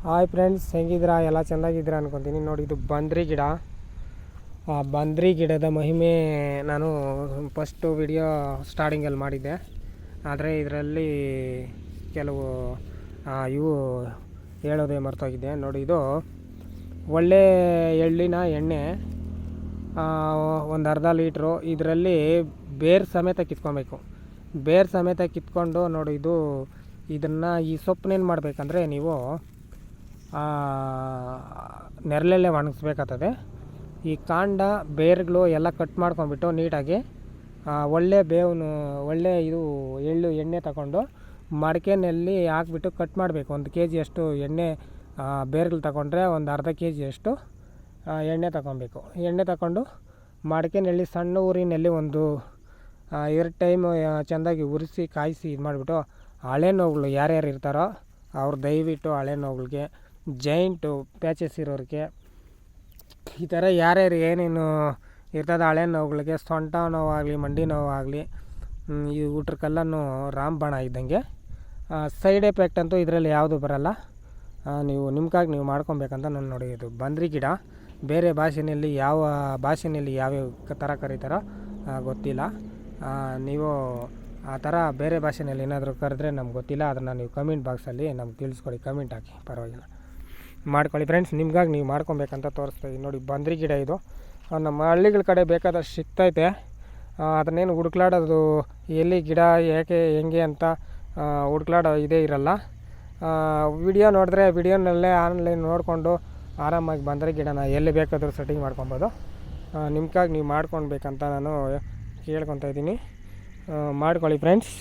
Hi friends, ಹೆಂಗಿದ್ದೀರಾ? ಎಲ್ಲ ಚೆಂದಾಗಿದ್ದೀರಾ ಅನ್ಕೊತೀನಿ. ನೋಡಿ, ಇದು ಬಂದ್ರಿ ಗಿಡ. ಆ ಬಂದ್ರಿ ಗಿಡದ ಮಹಿಮೆ ನಾನು ಫಸ್ಟು ವಿಡಿಯೋ ಸ್ಟಾರ್ಟಿಂಗಲ್ಲಿ ಮಾಡಿದ್ದೆ. ಆದರೆ ಇದರಲ್ಲಿ ಕೆಲವು ಇವು ಹೇಳೋದೇ ಮರ್ತೋಗಿದ್ದೆ. ನೋಡಿ, ಇದು ಒಳ್ಳೆ ಎಳ್ಳಿನ ಎಣ್ಣೆ, ಒಂದು ಅರ್ಧ ಲೀಟ್ರು. ಇದರಲ್ಲಿ ಬೇರು ಸಮೇತ ಕಿತ್ಕೊಬೇಕು. ಬೇರು ಸಮೇತ ಕಿತ್ಕೊಂಡು ನೋಡಿ, ಇದನ್ನು ಈ ಸೊಪ್ಪನ್ನೇನು ಮಾಡಬೇಕಂದ್ರೆ ನೀವು ನೆರಳಲ್ಲೇ ಒಣಗಿಸ್ಬೇಕಾಗ್ತದೆ. ಈ ಕಾಂಡ ಬೇರುಗಳು ಎಲ್ಲ ಕಟ್ ಮಾಡ್ಕೊಂಬಿಟ್ಟು ನೀಟಾಗಿ ಒಳ್ಳೆ ಒಳ್ಳೆ ಎಳ್ಳು ಎಣ್ಣೆ ತಗೊಂಡು ಮಡಿಕೆನಲ್ಲಿ ಹಾಕ್ಬಿಟ್ಟು ಕಟ್ ಮಾಡಬೇಕು. 1 kg ಅಷ್ಟು ಎಣ್ಣೆ ಬೇರುಗಳು ತಗೊಂಡ್ರೆ ಒಂದು ಅರ್ಧ kg ಅಷ್ಟು ಎಣ್ಣೆ ತಗೊಬೇಕು. ಎಣ್ಣೆ ತಗೊಂಡು ಮಡಿಕೆನಲ್ಲಿ ಸಣ್ಣ ಊರಿನಲ್ಲಿ ಒಂದು 2 ಟೈಮ್ ಚೆಂದಾಗಿ ಉರಿಸಿ ಕಾಯಿಸಿ ಇದು ಮಾಡಿಬಿಟ್ಟು, ಹಳೆ ನೋವುಗಳು ಯಾರ್ಯಾರು ಇರ್ತಾರೋ ಅವ್ರು ದಯವಿಟ್ಟು ಹಳೆ ನೋವುಗಳಿಗೆ, ಜಾಯಿಂಟು ಪ್ಯಾಚಸ್ ಇರೋರಿಗೆ, ಈ ಥರ ಯಾರ್ಯಾರು ಏನೇನು ಇರ್ತದೆ ಹಳೆ ನೋವುಗಳಿಗೆ, ಸೊಂಟ ನೋವಾಗಲಿ ಮಂಡಿ ನೋವಾಗಲಿ, ಈ ಊಟಕ್ಕೆಲ್ಲನೂ ರಾಮಬಾಣ ಇದ್ದಂಗೆ. ಸೈಡ್ ಎಫೆಕ್ಟ್ ಅಂತೂ ಇದರಲ್ಲಿ ಯಾವುದು ಬರೋಲ್ಲ. ನೀವು ನಿಮ್ಗಾಗಿ ನೀವು ಮಾಡ್ಕೊಬೇಕಂತ ನಾನು ನೋಡಿ. ಇದು ಬಂದ್ರಿ ಗಿಡ. ಬೇರೆ ಭಾಷೆಯಲ್ಲಿ ಯಾವ್ಯಾವ ಥರ ಕರೀತಾರೋ ಗೊತ್ತಿಲ್ಲ. ನೀವು ಆ ಥರ ಬೇರೆ ಭಾಷೆಯಲ್ಲಿ ಏನಾದರೂ ಕರೆದ್ರೆ ನಮ್ಗೆ ಗೊತ್ತಿಲ್ಲ. ಅದನ್ನು ನೀವು ಕಮೆಂಟ್ ಬಾಕ್ಸಲ್ಲಿ ನಮ್ಗೆ ತಿಳಿಸ್ಕೊಡಿ, ಕಮೆಂಟ್ ಹಾಕಿ, ಪರವಾಗಿಲ್ಲ, ಮಾಡ್ಕೊಳ್ಳಿ ಫ್ರೆಂಡ್ಸ್. ನಿಮ್ಗಾಗಿ ನೀವು ಮಾಡ್ಕೊಬೇಕಂತ ತೋರಿಸ್ತಾಯಿದ್ದೀನಿ. ನೋಡಿ, ಬಂದ್ರಿ ಗಿಡ ಇದು ನಮ್ಮ ಹಳ್ಳಿಗಳ ಕಡೆ ಬೇಕಾದಷ್ಟು ಸಿಗ್ತೈತೆ. ಅದನ್ನೇನು ಹುಡುಕ್ಲಾಡೋದು ಎಲ್ಲಿ ಗಿಡ ಯಾಕೆ ಹೆಂಗೆ ಅಂತ ಹುಡುಕ್ಲಾಡೋ ಇದೇ ಇರಲ್ಲ. ವಿಡಿಯೋ ನೋಡಿದ್ರೆ ವಿಡಿಯೋನಲ್ಲೇ ಆನ್ಲೈನ್ ನೋಡಿಕೊಂಡು ಆರಾಮಾಗಿ ಬಂದ್ರಿ ಗಿಡನ ಎಲ್ಲಿ ಬೇಕಾದರೂ ಸೆಟ್ಟಿಂಗ್ ಮಾಡ್ಕೊಬೋದು. ನಿಮ್ಗಾಗಿ ನೀವು ಮಾಡ್ಕೊಳ್ಬೇಕಂತ ನಾನು ಕೇಳ್ಕೊತಾ ಇದ್ದೀನಿ. ಮಾಡ್ಕೊಳ್ಳಿ ಫ್ರೆಂಡ್ಸ್.